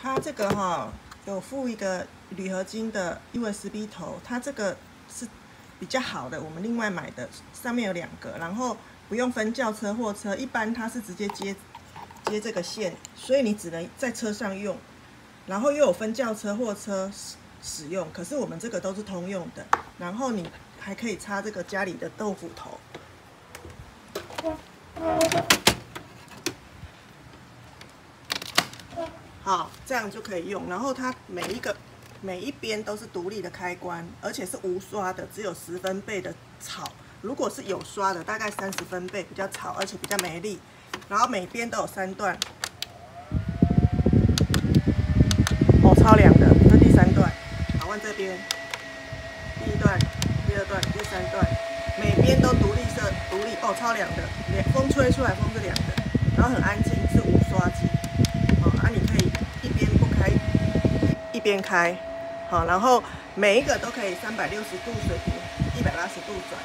它这个有附一个铝合金的 USB 头，它这个是比较好的，我们另外买的，上面有2个，然后不用分轿车、货车，一般它是直接接这个线，所以你只能在车上用，然后又有分轿车、货车使用，可是我们这个都是通用的，然后你还可以插这个家里的豆腐头。好，这样就可以用。然后它每一边都是独立的开关，而且是无刷的，只有10分贝的吵。如果是有刷的，大概30分贝，比较吵，而且比较没力。然后每边都有3段，超凉的。这第3段，好，换这边，第1段、第2段、第3段，每边都独立超凉的，风吹出来风是凉的，然后很安静，是无刷机。你可以一边不开，一边开，好，然后每一个都可以360度水平，180度转。